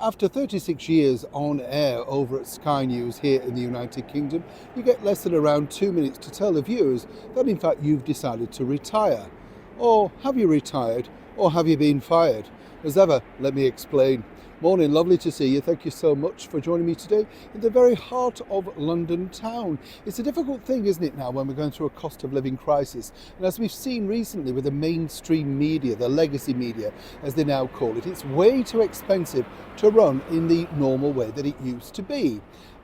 After 36 years on air over at Sky News here in the United Kingdom, you get less than around 2 minutes to tell the viewers that in fact you've decided to retire. Or have you retired? Or have you been fired? As ever, let me explain. Morning, lovely to see you. Thank you so much for joining me today in the very heart of London town. It's a difficult thing, isn't it, now when we're going through a cost of living crisis? And as we've seen recently with the mainstream media, the legacy media, as they now call it, it's way too expensive to run in the normal way that it used to be.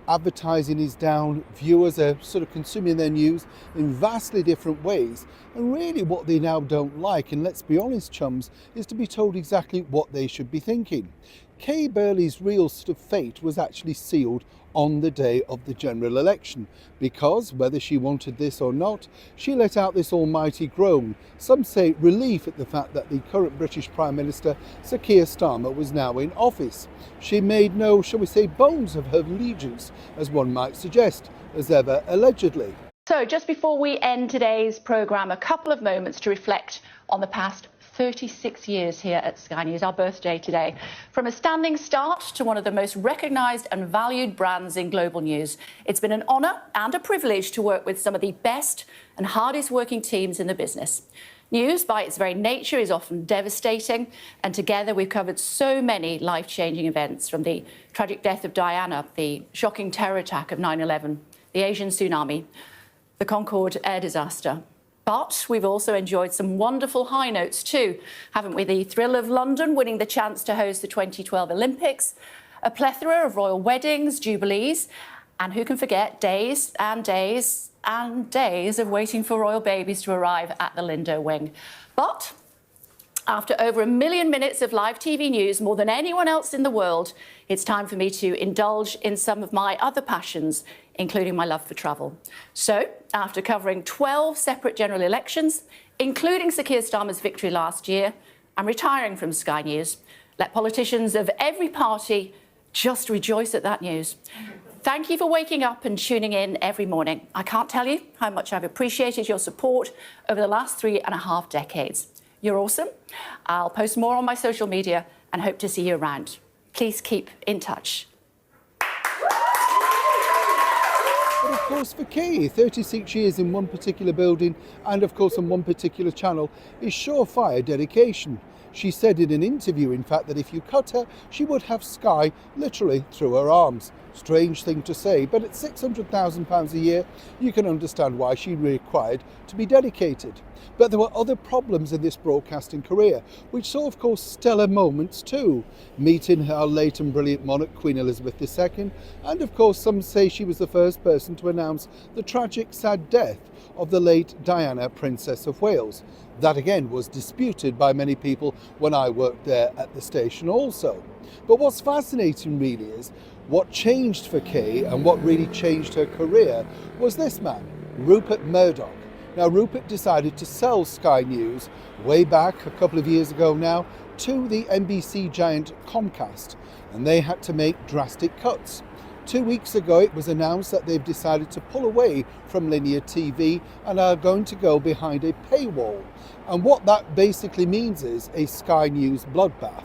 Advertising is down, viewers are sort of consuming their news in vastly different ways, and really what they now don't like, and let's be honest chums, is to be told exactly what they should be thinking. Kay Burley's real sort of fate was actually sealed on the day of the general election, because whether she wanted this or not, she let out this almighty groan. Some say relief at the fact that the current British Prime Minister, Sir Keir Starmer, was now in office. She made no, shall we say, bones of her allegiance, as one might suggest, as ever allegedly. So just before we end today's programme, a couple of moments to reflect on the past 36 years here at Sky News, our birthday today. From a standing start to one of the most recognised and valued brands in global news, it's been an honour and a privilege to work with some of the best and hardest working teams in the business. News, by its very nature, is often devastating, and together we've covered so many life-changing events, from the tragic death of Diana, the shocking terror attack of 9/11, the Asian tsunami, the Concorde air disaster. But we've also enjoyed some wonderful high notes too, haven't we? The thrill of London winning the chance to host the 2012 Olympics, a plethora of royal weddings, jubilees, and who can forget days and days and days of waiting for royal babies to arrive at the Lindo wing. But after over 1 million minutes of live TV news, more than anyone else in the world, it's time for me to indulge in some of my other passions, including my love for travel. So, after covering 12 separate general elections, including Sir Keir Starmer's victory last year, I'm retiring from Sky News. Let politicians of every party just rejoice at that news. Thank you for waking up and tuning in every morning. I can't tell you how much I've appreciated your support over the last 3.5 decades. You're awesome. I'll post more on my social media and hope to see you around. Please keep in touch. But of course for Kay, 36 years in one particular building and of course on one particular channel is surefire dedication. She said in an interview, in fact, that if you cut her, she would have Sky literally through her arms. Strange thing to say, but at £600,000 a year, you can understand why she required to be dedicated. But there were other problems in this broadcasting career, which saw, of course, stellar moments too. Meeting our late and brilliant monarch, Queen Elizabeth II, and of course some say she was the first person to announce the tragic, sad death of the late Diana, Princess of Wales. That again was disputed by many people when I worked there at the station also. But what's fascinating really is what changed for Kay and what really changed her career was this man, Rupert Murdoch. Now Rupert decided to sell Sky News way back a couple of years ago now to the NBC giant Comcast, and they had to make drastic cuts. 2 weeks ago it was announced that they've decided to pull away from linear TV and are going to go behind a paywall. And what that basically means is a Sky News bloodbath.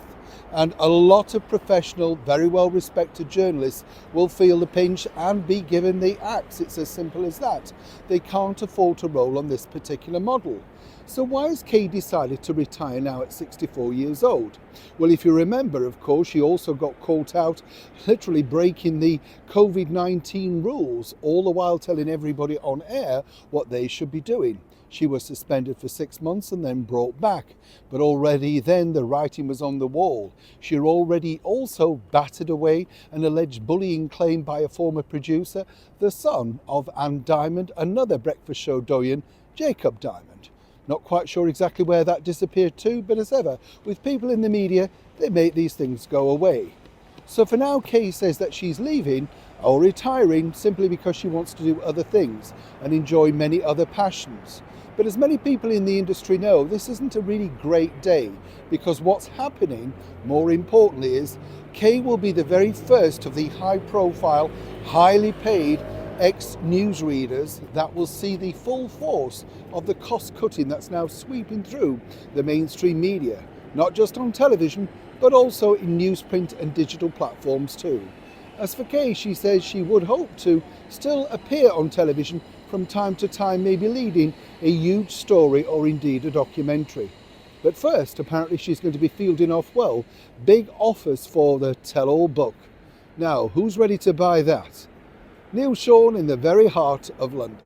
And a lot of professional, very well respected journalists will feel the pinch and be given the axe. It's as simple as that. They can't afford to roll on this particular model. So why has Kay decided to retire now at 64 years old? Well, if you remember, of course, she also got caught out literally breaking the COVID-19 rules, all the while telling everybody on air what they should be doing. She was suspended for 6 months and then brought back. But already then the writing was on the wall. She had already also battered away an alleged bullying claim by a former producer, the son of Anne Diamond, another breakfast show doyen, Jacob Diamond. Not quite sure exactly where that disappeared to, but as ever, with people in the media, they make these things go away. So for now, Kay says that she's leaving or retiring simply because she wants to do other things and enjoy many other passions. But as many people in the industry know, this isn't a really great day, because what's happening, more importantly, is Kay will be the very first of the high-profile, highly paid ex-newsreaders that will see the full force of the cost-cutting that's now sweeping through the mainstream media, not just on television, but also in newsprint and digital platforms too. As for Kay, she says she would hope to still appear on television from time to time, maybe leading a huge story or indeed a documentary. But first, apparently she's going to be fielding off, well, big offers for the tell-all book. Now, who's ready to buy that? Neil Sean in the very heart of London.